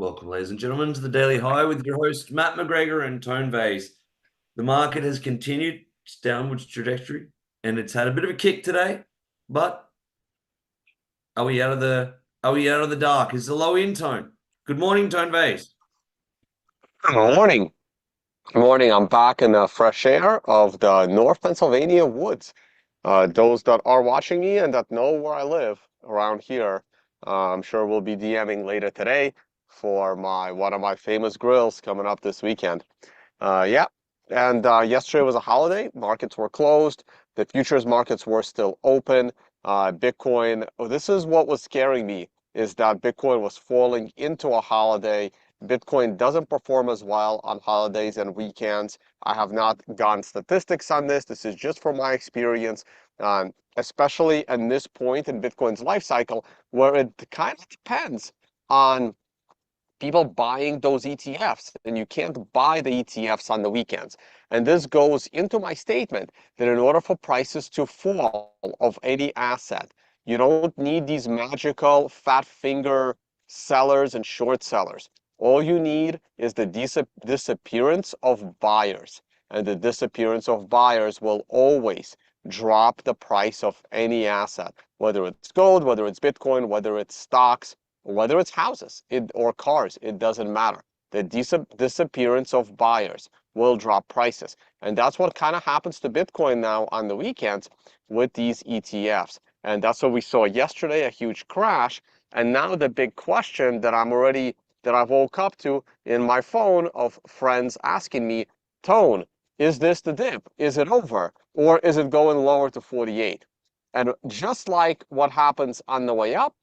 Welcome, ladies and gentlemen, to the Daily High with your host, Matt McGregor and Tone Vase. The market has continued its downwards trajectory and it's had a bit of a kick today, but are we out of the dark? Is the low in Tone? Good morning, Tone Vase. Good morning. Good morning. I'm back in the fresh air of the North Pennsylvania woods. Those that are watching me and that know where I live around here, I'm sure we'll be DMing later today for one of my famous grills coming up this weekend. Yeah. And yesterday was a holiday. Markets were closed. The futures markets were still open. Bitcoin. Oh, this is what was scaring me, is that Bitcoin was falling into a holiday. Bitcoin doesn't perform as well on holidays and weekends. I have not gotten statistics on this. This is just from my experience, especially in this point in Bitcoin's life cycle, where it kind of depends on people buying those ETFs, and you can't buy the ETFs on the weekends. And this goes into my statement that in order for prices to fall of any asset, you don't need these magical fat finger sellers and short sellers. All you need is the disappearance of buyers. And the disappearance of buyers will always drop the price of any asset, whether it's gold, whether it's Bitcoin, whether it's stocks, whether it's houses or cars, it doesn't matter. The disappearance of buyers will drop prices. And that's what kind of happens to Bitcoin now on the weekends with these ETFs. And that's what we saw yesterday, a huge crash. And now the big question that I woke up to in my phone of friends asking me, Tone, is this the dip? Is it over? Or is it going lower to 48? And just like what happens on the way up,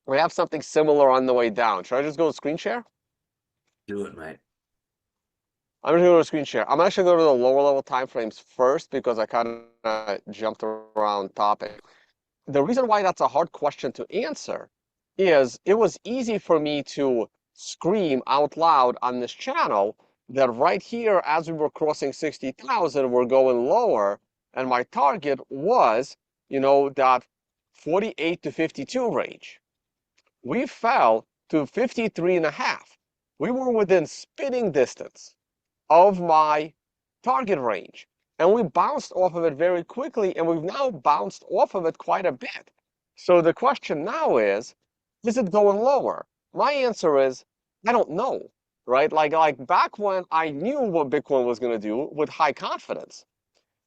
we have something similar on the way down. Should I just go to screen share? Do it, mate. I'm just going to go to screen share. I'm actually going to go to the lower level time frames first because I kind of jumped around topic. The reason why that's a hard question to answer is it was easy for me to scream out loud on this channel that right here, as we were crossing 60,000, we're going lower. And my target was, that 48 to 52 range. We fell to 53 and a half. We were within spitting distance of my target range. And we bounced off of it very quickly, and we've now bounced off of it quite a bit. So the question now is it going lower? My answer is, I don't know, right? Like back when I knew what Bitcoin was going to do with high confidence,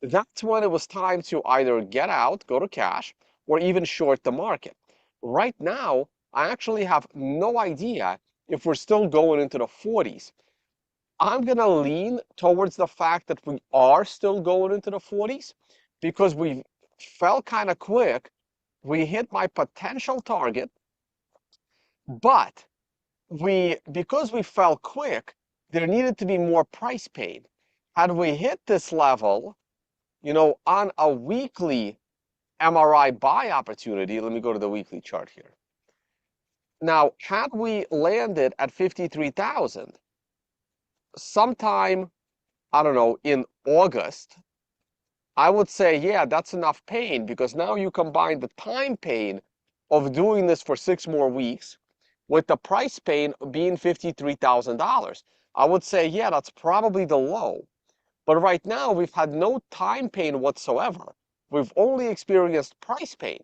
that's when it was time to either get out, go to cash, or even short the market. Right now, I actually have no idea if we're still going into the 40s. I'm going to lean towards the fact that we are still going into the 40s because we fell kind of quick. We hit my potential target, but because we fell quick, there needed to be more price paid. Had we hit this level, on a weekly MRI buy opportunity, let me go to the weekly chart here. Now, had we landed at 53,000 sometime, I don't know, in August, I would say, yeah, that's enough pain because now you combine the time pain of doing this for 6 more weeks with the price pain being $53,000. I would say, yeah, that's probably the low. But right now, we've had no time pain whatsoever. We've only experienced price pain.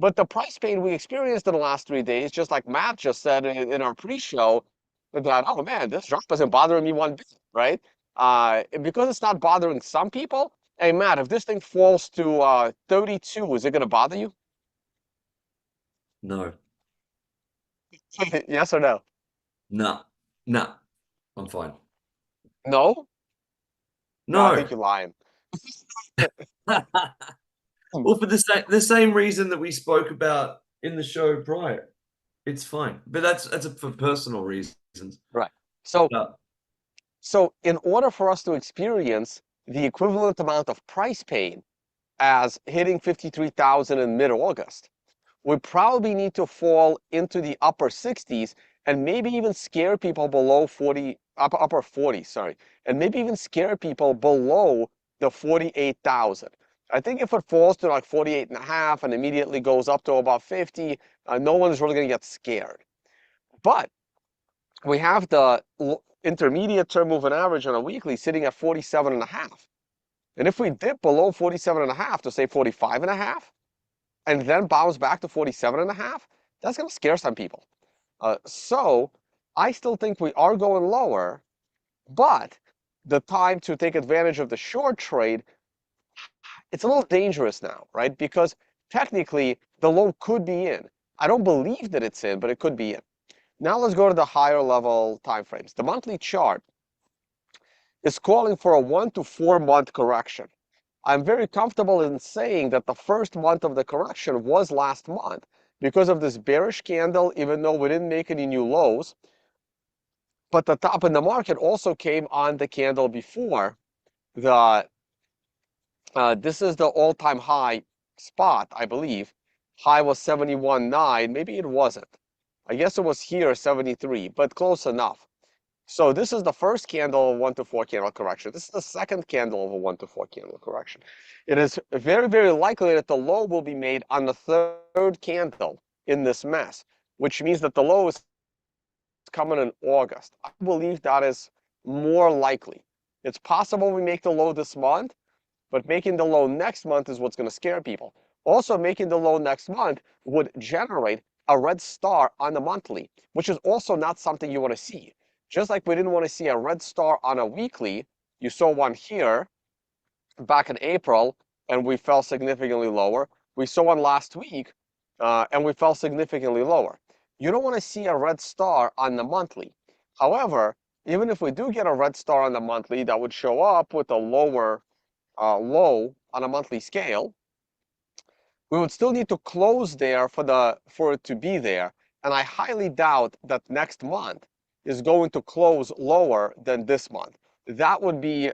But the price pain we experienced in the last 3 days, just like Matt just said in our pre-show, that, oh man, this drop isn't bothering me one bit, right? Because it's not bothering some people. Hey, Matt, if this thing falls to 32, is it going to bother you? No. Yes or no? No. No. I'm fine. No? No, I think No. you're lying. Well, for the same reason that we spoke about in the show prior. It's fine. But that's for personal reasons. Right. So Uh, So in order for us to experience the equivalent amount of price pain as hitting 53,000 in mid-August, we probably need to fall into the upper 60s and maybe even scare people below 40, upper 40, sorry, and maybe even scare people below the 48,000. I think if it falls to like 48 and a half and immediately goes up to about 50, no one's really going to get scared. But we have the intermediate term moving average on a weekly sitting at 47.5. And if we dip below 47.5 to say 45.5, and then bounce back to 47.5, that's going to scare some people. So I still think we are going lower, but the time to take advantage of the short trade, it's a little dangerous now, right? Because technically the low could be in. I don't believe that it's in, but it could be in. Now let's go to the higher level time frames. The monthly chart is calling for a 1 to 4 month correction. I'm very comfortable in saying that the first month of the correction was last month because of this bearish candle, even though we didn't make any new lows. But the top in the market also came on the candle before the this is the all-time high spot, I believe. High was 71.9. Maybe it wasn't. I guess it was here 73, but close enough. So this is the first candle of 1 to 4 candle correction. This is the second candle of a 1 to 4 candle correction. It is very, very likely that the low will be made on the third candle in this mess, which means that the low is coming in August. I believe that is more likely. It's possible we make the low this month, but making the low next month is what's going to scare people. Also, making the low next month would generate a red star on the monthly, which is also not something you want to see. Just like we didn't want to see a red star on a weekly, you saw one here back in April, and we fell significantly lower. We saw one last week, and we fell significantly lower. You don't want to see a red star on the monthly. However, even if we do get a red star on the monthly, that would show up with a lower low on a monthly scale, we would still need to close there for it to be there. And I highly doubt that next month is going to close lower than this month. That would be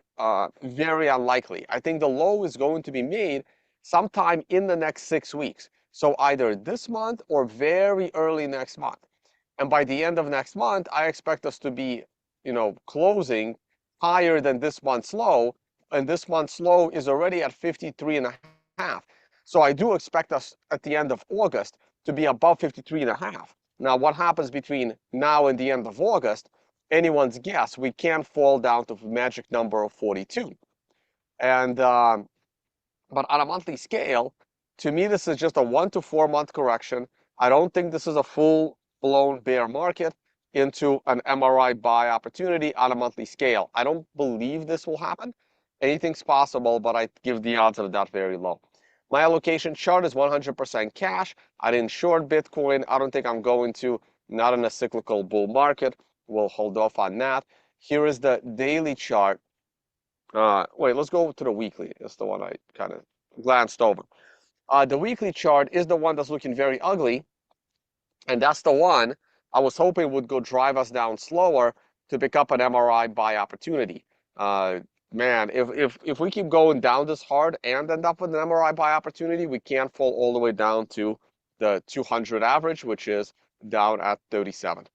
very unlikely. I think the low is going to be made sometime in the next 6 weeks. So either this month or very early next month. And by the end of next month, I expect us to be, closing higher than this month's low. And this month's low is already at 53.5. So I do expect us at the end of August to be above 53.5. Now, what happens between now and the end of August? Anyone's guess. We can't fall down to the magic number of 42. And but on a monthly scale, to me, this is just a 1 to 4 month correction. I don't think this is a full-blown bear market into an MRI buy opportunity on a monthly scale. I don't believe this will happen. Anything's possible, but I give the odds of that very low. My allocation chart is 100% cash. I didn't short Bitcoin. I don't think I'm going to, not in a cyclical bull market. We'll hold off on that. Here is the daily chart. Wait, let's go to the weekly. It's the one I kind of glanced over. The weekly chart is the one that's looking very ugly. And that's the one I was hoping would go drive us down slower to pick up an MRI buy opportunity. Man, if we keep going down this hard and end up with an MRI buy opportunity, we can't fall all the way down to the 200 average, which is down at 37.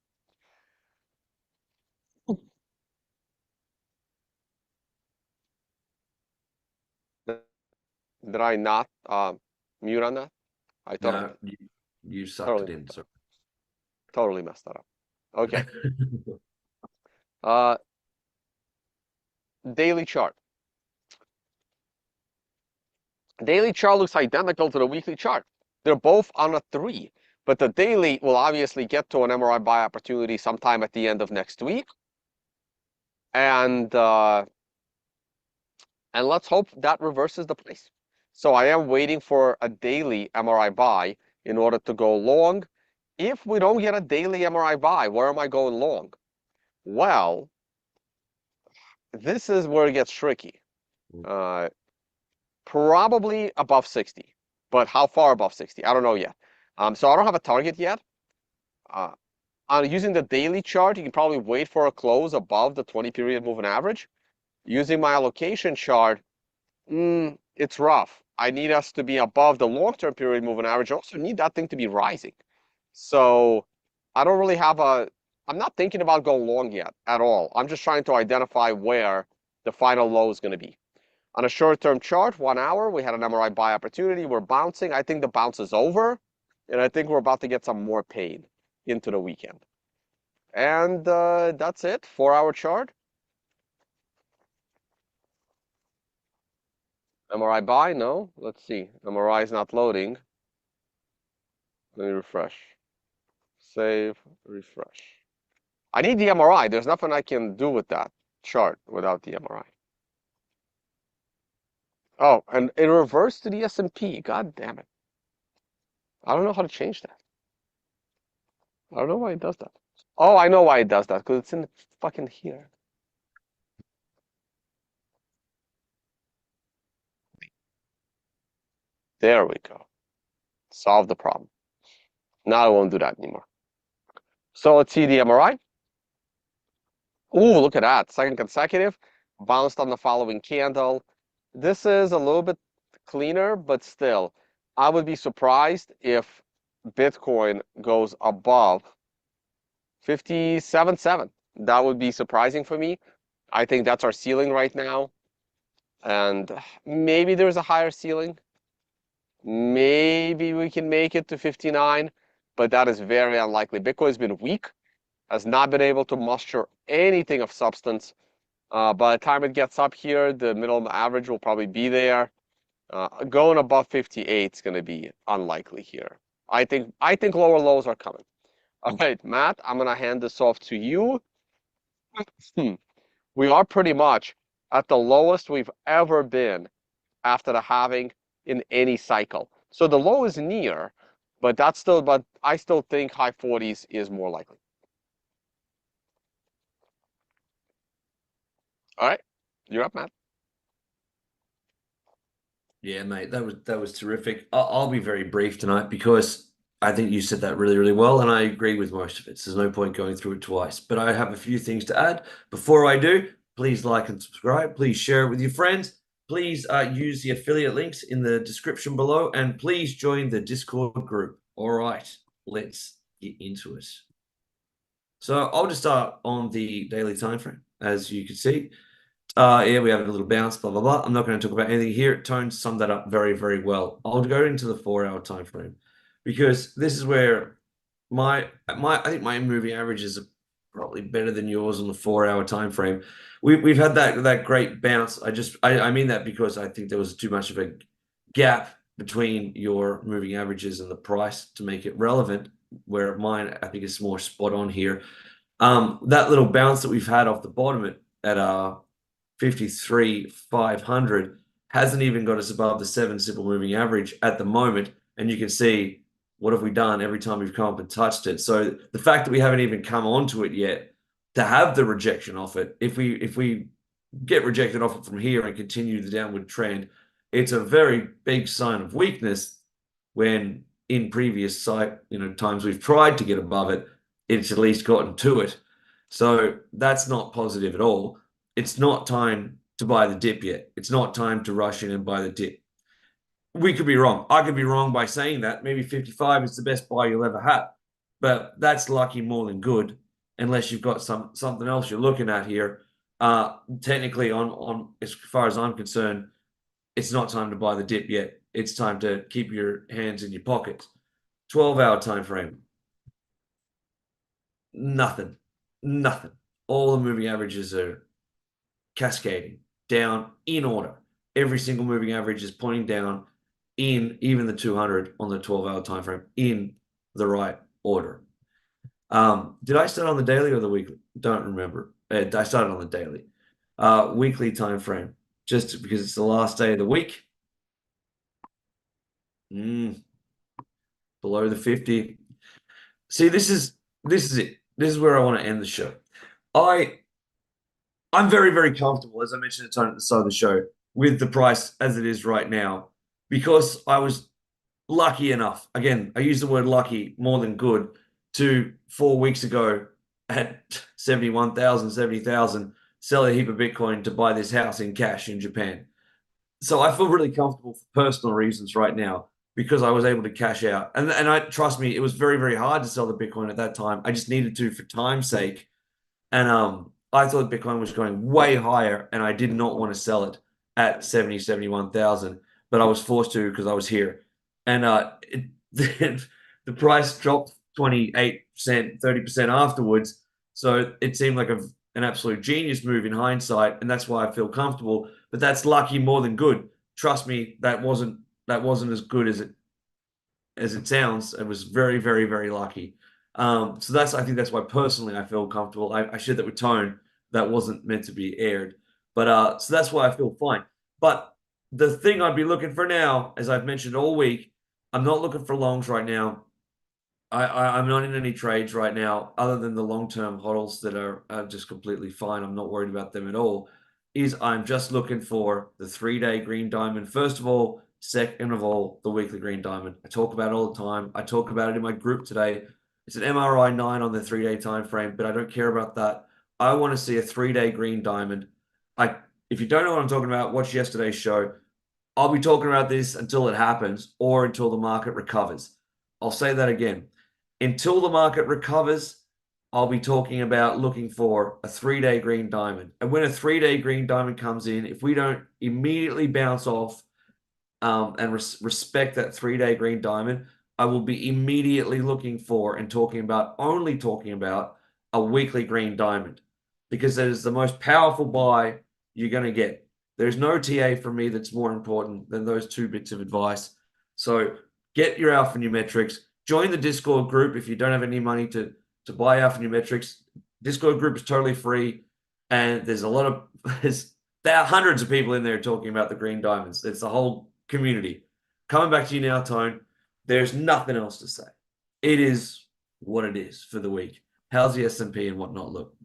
Did I not mute on that? I thought I No, did. you sucked Totally, it in. So. totally messed that up. Okay. Uh, daily chart. Daily chart looks identical to the weekly chart. They're both on a 3, but the daily will obviously get to an MRI buy opportunity sometime at the end of next week. And let's hope that reverses the place. So I am waiting for a daily MRI buy in order to go long. If we don't get a daily MRI buy, where am I going long? Well, this is where it gets tricky. Probably above 60, but how far above 60? I don't know yet. So I don't have a target yet. Using the daily chart, you can probably wait for a close above the 20-period moving average. Using my allocation chart, it's rough. I need us to be above the long-term period moving average. I also need that thing to be rising. So I don't really have I'm not thinking about going long yet at all. I'm just trying to identify where the final low is going to be. On a short-term chart, 1 hour, we had an MRI buy opportunity. We're bouncing. I think the bounce is over, and I think we're about to get some more pain into the weekend. And that's it. 4-hour chart. MRI buy? No. Let's see. MRI is not loading. Let me refresh. Save, refresh. I need the MRI. There's nothing I can do with that chart without the MRI. Oh, and it reversed to the S&P. God damn it. I don't know how to change that. I don't know why it does that. Oh, I know why it does that. Because it's in the fucking here. There we go. Solve the problem. Now I won't do that anymore. So let's see the MRI. Ooh, look at that. Second consecutive. Bounced on the following candle. This is a little bit cleaner, but still, I would be surprised if Bitcoin goes above 57.7. That would be surprising for me. I think that's our ceiling right now. And maybe there's a higher ceiling. Maybe we can make it to 59, but that is very unlikely. Bitcoin's been weak, has not been able to muster anything of substance. By the time it gets up here, the middle average will probably be there. Going above 58 is going to be unlikely here. I think lower lows are coming. All right, Matt, I'm going to hand this off to you. We are pretty much at the lowest we've ever been after the halving in any cycle. So the low is near, but I still think high 40s is more likely. All right, you're up, Matt. Yeah, mate, that was terrific. I'll be very brief tonight because I think you said that really, really well, and I agree with most of it. So there's no point going through it twice. But I have a few things to add. Before I do, please like and subscribe. Please share it with your friends. Please use the affiliate links in the description below, and please join the Discord group. All right, let's get into it. So I'll just start on the daily time frame, as you can see. Yeah, we have a little bounce, blah, blah, blah. I'm not going to talk about anything here. Tone summed that up very, very well. I'll go into the 4-hour time frame because this is where I think my moving averages are probably better than yours on the 4-hour time frame. We've had that great bounce. I mean that because I think there was too much of a gap between your moving averages and the price to make it relevant, where mine I think is more spot on here. That little bounce that we've had off the bottom at 53,500 hasn't even got us above the 7 simple moving average at the moment. And you can see what have we done every time we've come up and touched it. So the fact that we haven't even come onto it yet to have the rejection off it, if we get rejected off it from here and continue the downward trend, it's a very big sign of weakness when in previous times we've tried to get above it, it's at least gotten to it. So that's not positive at all. It's not time to buy the dip yet. It's not time to rush in and buy the dip. We could be wrong. I could be wrong by saying that. Maybe 55 is the best buy you'll ever have. But that's lucky more than good, unless you've got something else you're looking at here. Technically, on as far as I'm concerned, it's not time to buy the dip yet. It's time to keep your hands in your pockets. 12-hour time frame. Nothing. All the moving averages are cascading down in order. Every single moving average is pointing down in even the 200 on the 12-hour time frame in the right order. Did I start on the daily or the weekly? Don't remember. I started on the daily. Weekly time frame, just because it's the last day of the week. Below the 50. See, this is it. This is where I want to end the show. I'm very, very comfortable, as I mentioned at the start of the show, with the price as it is right now, because I was lucky enough. Again, I use the word lucky more than good to 4 weeks ago at 71,000, 70,000, sell a heap of Bitcoin to buy this house in cash in Japan. So I feel really comfortable for personal reasons right now because I was able to cash out. And I trust me, it was very, very hard to sell the Bitcoin at that time. I just needed to for time's sake. And I thought Bitcoin was going way higher, and I did not want to sell it at 70, 71,000, but I was forced to because I was here. And the price dropped 28%, 30% afterwards. So it seemed like an absolute genius move in hindsight, and that's why I feel comfortable. But that's lucky more than good. Trust me, that wasn't as good as it sounds. It was very, very, very lucky. So I think that's why personally I feel comfortable. I shared that with Tone. That wasn't meant to be aired, but so that's why I feel fine. But the thing I'd be looking for now, as I've mentioned all week, I'm not looking for longs right now. I'm not in any trades right now, other than the long-term hodls that are just completely fine. I'm not worried about them at all. I'm just looking for the 3-day green diamond, first of all. Second of all, the weekly green diamond. I talk about it all the time. I talk about it in my group today. It's an MRI 9 on the 3-day time frame, but I don't care about that. I want to see a 3-day green diamond. I If you don't know what I'm talking about, watch yesterday's show. I'll be talking about this until it happens or until the market recovers. I'll say that again. Until the market recovers, I'll be talking about looking for a 3-day green diamond. And when a 3-day green diamond comes in, if we don't immediately bounce off and respect that 3-day green diamond, I will be immediately looking for and only talking about a weekly green diamond, because that is the most powerful buy you're going to get. There's no TA for me that's more important than those 2 bits of advice. So get your alphanumerics. Join the Discord group if you don't have any money to buy alphanumerics. Discord group is totally free, and there's there are hundreds of people in there talking about the green diamonds. It's the whole community. Coming back to you now, Tone. There's nothing else to say. It is what it is for the week. How's the S&P and whatnot look?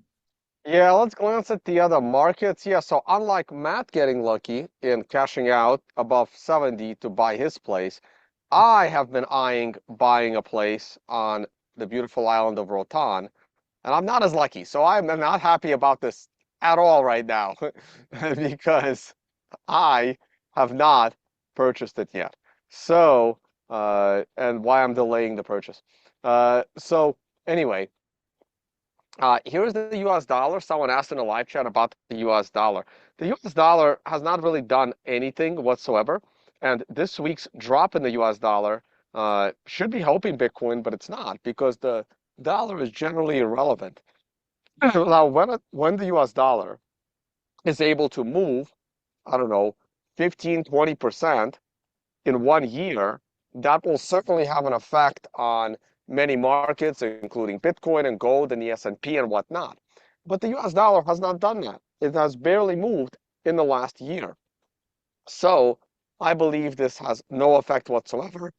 Yeah, let's glance at the other markets. Yeah, so unlike Matt getting lucky in cashing out above 70 to buy his place, I have been eyeing buying a place on the beautiful island of Rotan, and I'm not as lucky. So I'm not happy about this at all right now because I have not purchased it yet. So, and why I'm delaying the purchase. So anyway, here's the US dollar. Someone asked in a live chat about the US dollar. The US dollar has not really done anything whatsoever. And this week's drop in the US dollar should be helping Bitcoin, but it's not because the dollar is generally irrelevant. Now, when the US dollar is able to move, I don't know, 15, 20% in 1 year, that will certainly have an effect on many markets, including Bitcoin and gold and the S&P and whatnot. But the US dollar has not done that. It has barely moved in the last year. So I believe this has no effect whatsoever.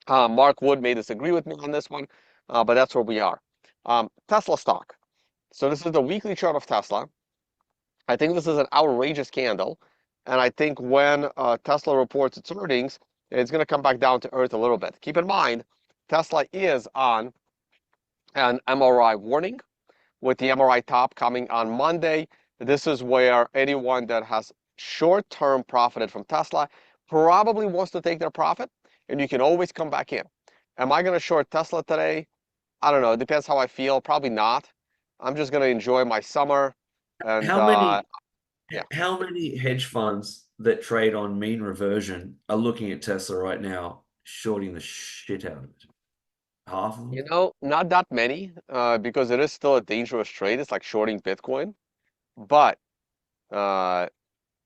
Mark Wood may disagree with me on this one, but that's where we are. Tesla stock. So this is the weekly chart of Tesla. I think this is an outrageous candle. And I think when Tesla reports its earnings, it's going to come back down to earth a little bit. Keep in mind, Tesla is on an MRI warning, with the MRI top coming on Monday. This is where anyone that has short-term profited from Tesla probably wants to take their profit, and you can always come back in. Am I going to short Tesla today? I don't know. It depends how I feel. Probably not. I'm just going to enjoy my summer. And How many yeah. how many hedge funds that trade on mean reversion are looking at Tesla right now, shorting the shit out of it? Half of them? Not that many, because it is still a dangerous trade. It's like shorting Bitcoin. But uh,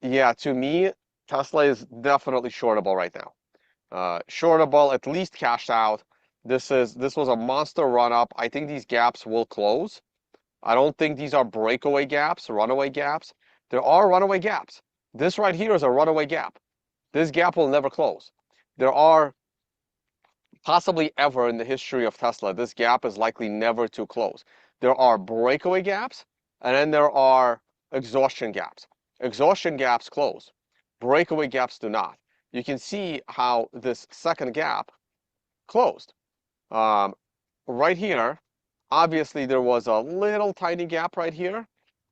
yeah, to me, Tesla is definitely shortable right now. Shortable, at least cashed out. This was a monster run up. I think these gaps will close. I don't think these are breakaway gaps, runaway gaps. There are runaway gaps. This right here is a runaway gap. This gap will never close. There are possibly ever in the history of Tesla, this gap is likely never to close. There are breakaway gaps, and then there are exhaustion gaps. Exhaustion gaps close. Breakaway gaps do not. You can see how this second gap closed. Right here, obviously there was a little tiny gap right here,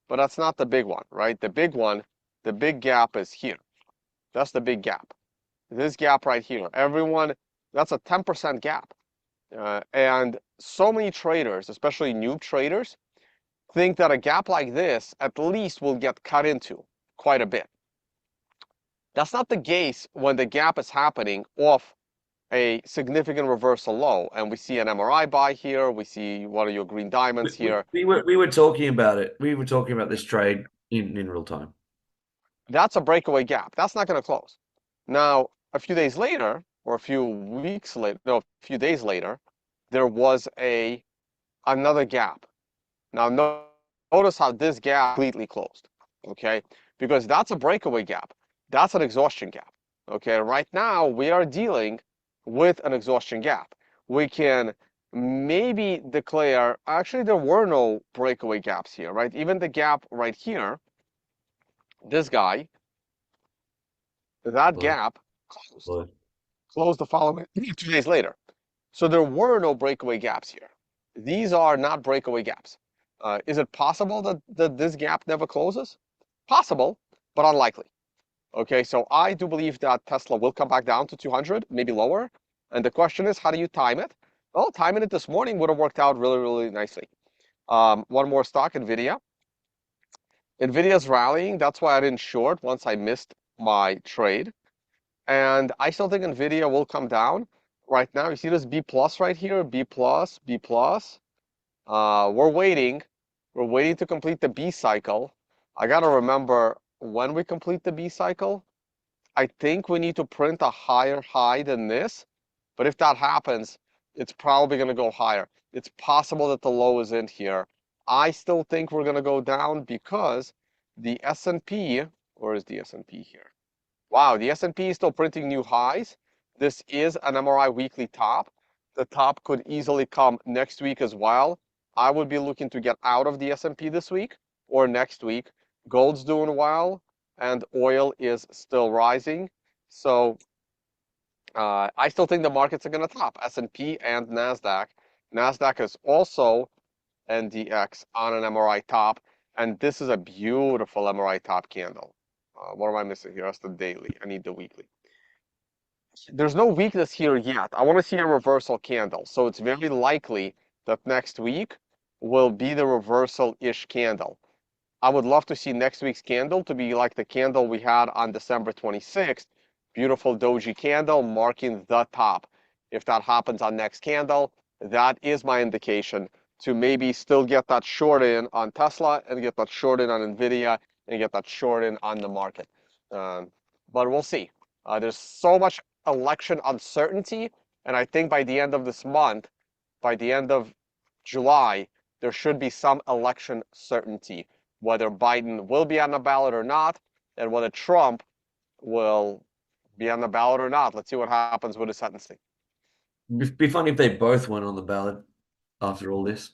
but that's not the big one, right? The big one, the big gap is here. That's the big gap. This gap right here, everyone, that's a 10% gap. And so many traders, especially noob traders, think that a gap like this at least will get cut into quite a bit. That's not the case when the gap is happening off a significant reversal low, and we see an MRI buy here. We see one of your green diamonds here. We were talking about it. We were talking about this trade in real time. That's a breakaway gap. That's not going to close. Now, a few days later, or a few weeks later, no, a few days later, there was another gap. Now, notice how this gap completely closed, okay? Because that's a breakaway gap. That's an exhaustion gap, okay? Right now, we are dealing with an exhaustion gap. We can maybe declare, actually, there were no breakaway gaps here, right? Even the gap right here, this guy, that Blood, gap closed. blood. Closed the following 2 days later. So there were no breakaway gaps here. These are not breakaway gaps. Is it possible that this gap never closes? Possible, but unlikely. Okay, so I do believe that Tesla will come back down to 200, maybe lower. And the question is, how do you time it? Well, timing it this morning would have worked out really, really nicely. One more stock, NVIDIA. NVIDIA's rallying. That's why I didn't short once I missed my trade. And I still think NVIDIA will come down. Right now, you see this B plus right here, B plus, B plus. We're waiting. We're waiting to complete the B cycle. I got to remember when we complete the B cycle, I think we need to print a higher high than this. But if that happens, it's probably going to go higher. It's possible that the low is in here. I still think we're going to go down because the S&P, where is the S&P here? Wow, the S&P is still printing new highs. This is an MRI weekly top. The top could easily come next week as well. I would be looking to get out of the S&P this week or next week. Gold's doing well, and oil is still rising. So I still think the markets are going to top S&P and NASDAQ. NASDAQ is also NDX on an MRI top, and this is a beautiful MRI top candle. What am I missing here? That's the daily. I need the weekly. There's no weakness here yet. I want to see a reversal candle. So it's very likely that next week will be the reversal-ish candle. I would love to see next week's candle to be like the candle we had on December 26th. Beautiful doji candle marking the top. If that happens on next candle, that is my indication to maybe still get that short in on Tesla and get that short in on NVIDIA and get that short in on the market. But we'll see. There's so much election uncertainty, and I think by the end of this month, by the end of July, there should be some election certainty, whether Biden will be on the ballot or not, and whether Trump will be on the ballot or not. Let's see what happens with the sentencing. It'd be funny if they both went on the ballot after all this.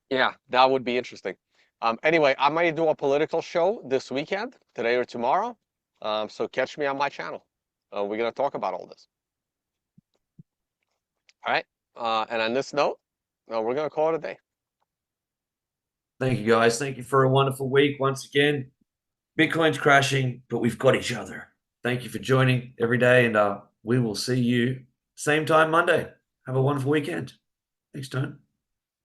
Yeah, that would be interesting. Anyway, I might do a political show this weekend, today or tomorrow. So catch me on my channel. We're going to talk about all this. All right. And on this note, we're going to call it a day. Thank you, guys. Thank you for a wonderful week once again. Bitcoin's crashing, but we've got each other. Thank you for joining every day, and we will see you same time Monday. Have a wonderful weekend. Thanks, Tone.